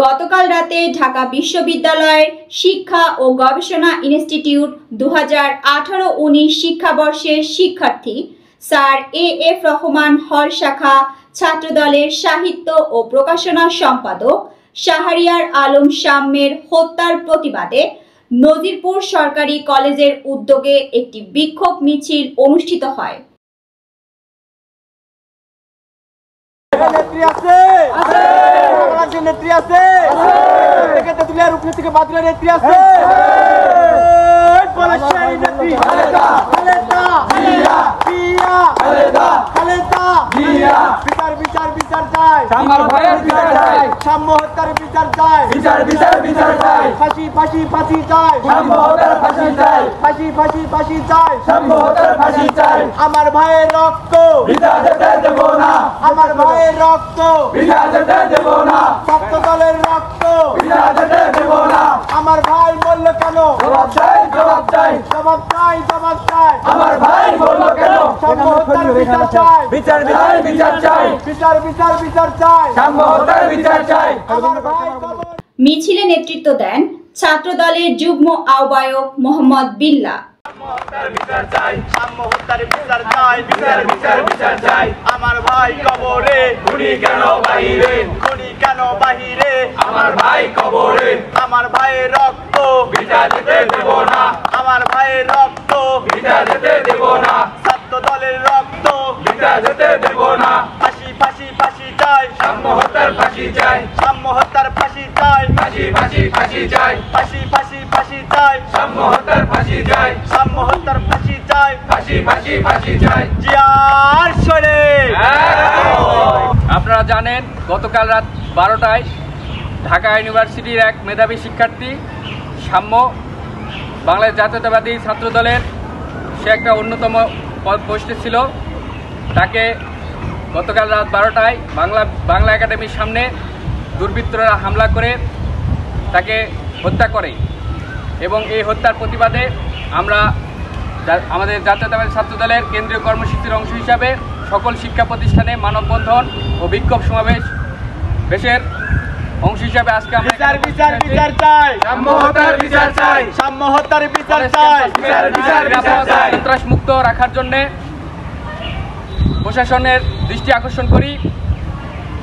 গতকাল রাতে ঢাকা বিশ্ববিদ্যালয়ের শিক্ষা ও গবেষণা ইনস্টিটিউট 2018-19 শিক্ষাবর্ষের শিক্ষার্থী স্যার এ.এফ. রহমান হল শাখা ছাত্রদলের সাহিত্য ও প্রকাশনা সম্পাদক শাহরিয়ার আলম শাম্যের হত্যার প্রতিবাদে নজিরপুর সরকারি কলেজের উদ্যোগে একটি বিক্ষোভ মিছিল অনুষ্ঠিত হয়। সাম্য হত্যার বিচার চাই, ফাঁসি ফাঁসি ফাঁসি চাই, ফাঁসি ফাঁসি ফাঁসি চাই, আমার ভাইয়ের রক্ত দেব না, আমার ভাইয়ের রক্ত দেব না, ছাত্র দলের রক্ত দেব না, আমার ভাই বললো কেন, জবাব চাই জবাব চাই জবাব চাই জবাব চাই, আমার ভাই বললো কেন, সাম্য হত্যার বিচার চাই, বিচার বিচার বিচার চাই, বিচার বিচার বিচার চাই, সাম্য হত্যার বিচার চাই, আমার ভাই। মিছিলে নেতৃত্ব দেন ছাত্রদলের যুগ্ম আহ্বায়ক মোহাম্মদ বিল্লাহ। আমার ভাই কবরে, খুনি কেন বাহিরে, খুনি কেন বাহিরে, আমার ভাই কবরে, আমার ভাইয়ের রক্ত বিচার দিতে দেব না, আমার ভাইয়ের রক্ত বিচার দিতে দেব না, ছাত্র দলের রক্ত বিচার দিতে দেব না, ফাঁসি ফাঁসি ফাঁসি চাই, সাম্য হত্যার ফাঁসি চাই, সাম্য হত্যার ফাঁসি চাই, ফাঁসি ফাঁসি ফাঁসি চাই, ফাঁসি ফাঁসি ফাঁসি চাই, সাম্য হত্যার ফাঁসি চাই, সাম্য হত্যার ফাঁসি চাই, ফাঁসি ফাঁসি ফাঁসি চাই, জিয়ার শরে। আপনারা জানেন গতকাল রাত 12টায় ঢাকা ইউনিভার্সিটির এক মেধাবী শিক্ষার্থী সাম্য বাংলাদেশ জাতীয়তাবাদী ছাত্র দলের সে একটা অন্যতম পোস্টে ছিল, তাকে গতকাল রাত 12টায় বাংলা একাডেমির সামনে দুর্বৃত্তরা হামলা করে তাকে হত্যা করে এবং এই হত্যার প্রতিবাদে আমরা আমাদের জাতীয়তাবাদী ছাত্র দলের কেন্দ্রীয় কর্মসূচির অংশ হিসাবে সকল শিক্ষা প্রতিষ্ঠানে মানববন্ধন ও বিক্ষোভ সমাবেশের অংশ হিসাবে আজকে আমরা সন্ত্রাসমুক্ত রাখার জন্য প্রশাসনের দৃষ্টি আকর্ষণ করি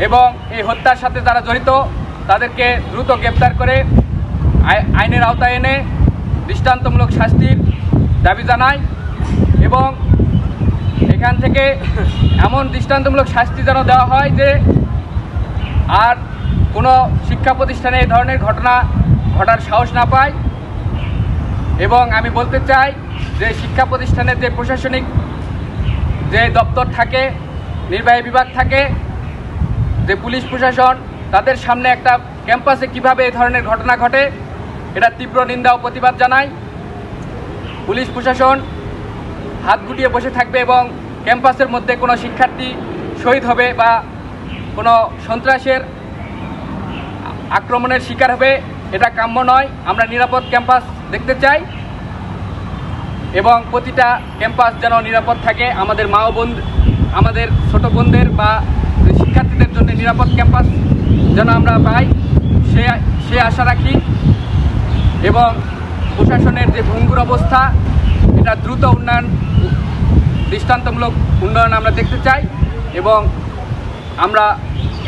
এবং এই হত্যার সাথে যারা জড়িত তাদেরকে দ্রুত গ্রেপ্তার করে আইনের আওতায় এনে দৃষ্টান্তমূলক শাস্তির দাবি জানাই এবং এখান থেকে এমন দৃষ্টান্তমূলক শাস্তি যেন দেওয়া হয় যে আর কোনো শিক্ষা প্রতিষ্ঠানে এই ধরনের ঘটনা ঘটার সাহস না পায়। এবং আমি বলতে চাই যে শিক্ষা প্রতিষ্ঠানের যে প্রশাসনিক যে দপ্তর থাকে, নির্বাহী বিভাগ থাকে, যে পুলিশ প্রশাসন, তাদের সামনে একটা ক্যাম্পাসে কিভাবে এই ধরনের ঘটনা ঘটে এটা তীব্র নিন্দা ও প্রতিবাদ জানাই। পুলিশ প্রশাসন হাত গুটিয়ে বসে থাকবে এবং ক্যাম্পাসের মধ্যে কোনো শিক্ষার্থী শহীদ হবে বা কোনো সন্ত্রাসের আক্রমণের শিকার হবে, এটা কাম্য নয়। আমরা নিরাপদ ক্যাম্পাস দেখতে চাই এবং প্রতিটা ক্যাম্পাস যেন নিরাপদ থাকে। আমাদের মা ও বোন, আমাদের ছোটো বোনদের বা শিক্ষার্থীদের জন্য নিরাপদ ক্যাম্পাস যেন আমরা পাই সে আশা রাখি এবং প্রশাসনের যে ভঙ্গুর অবস্থা এটা দ্রুত দৃষ্টান্তমূলক উন্নয়ন আমরা দেখতে চাই এবং আমরা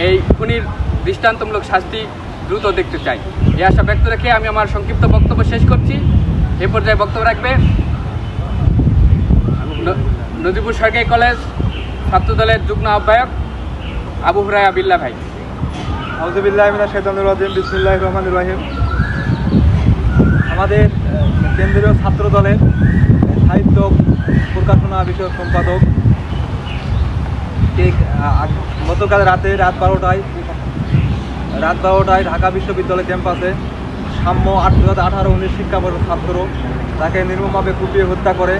এই খুনির দৃষ্টান্তমূলক শাস্তি দ্রুত দেখতে চাই। এই আশা ব্যক্ত রেখে আমি আমার সংক্ষিপ্ত বক্তব্য শেষ করছি। এ পর্যায়ে বক্তব্য রাখবে নজিরপুর সরকারি কলেজ ছাত্রদলের যুগ্ম আহ্বায়ক আবু হুরায়রা বিল্লাহ ভাই। আউযু বিল্লাহি মিনাশ শাইতানির রাজিম, বিসমিল্লাহির রহমানির রহিম। আমাদের কেন্দ্রীয় ছাত্র দলের সাহিত্য প্রকাশনা বিষয়ক সম্পাদক গতকাল রাত 12টায় ঢাকা বিশ্ববিদ্যালয় ক্যাম্পাসে সাম্য 2018-19 শিক্ষাবর্ষ ছাত্র তাকে নির্মমভাবে কুপিয়ে হত্যা করে।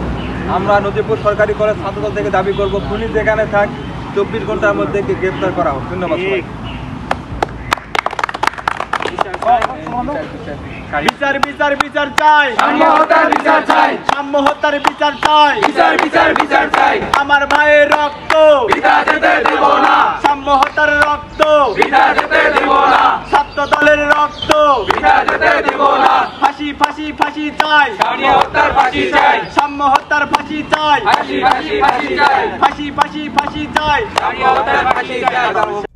আমরা নজিরপুর সরকারি কলেজ ছাত্রদল থেকে দাবি করব খুনি যেখানে থাক 24 ঘন্টার মধ্যে গ্রেপ্তার করা হোক। ধন্যবাদ। বিচার বিচার বিচার চাই, সাম্য হত্যার বিচার চাই, সাম্য হত্যার বিচার চাই, বিচার বিচার বিচার চাই, আমার ভাইয়ের রক্ত বৃথা যেতে দেব না, সাম্য হত্যার রক্ত বৃথা যেতে দেব না, ছাত্র দলের রক্ত বৃথা যেতে দেব না, ফাঁসি ফাঁসি ফাঁসি চাই, সাম্য হত্যার ফাঁসি চাই, সাম্য হত্যার ফাঁসি চাই, ফাঁসি ফাঁসি ফাঁসি চাই, ফাঁসি ফাঁসি ফাঁসি চাই। সাম্য হত্যার ফাঁসি চাই।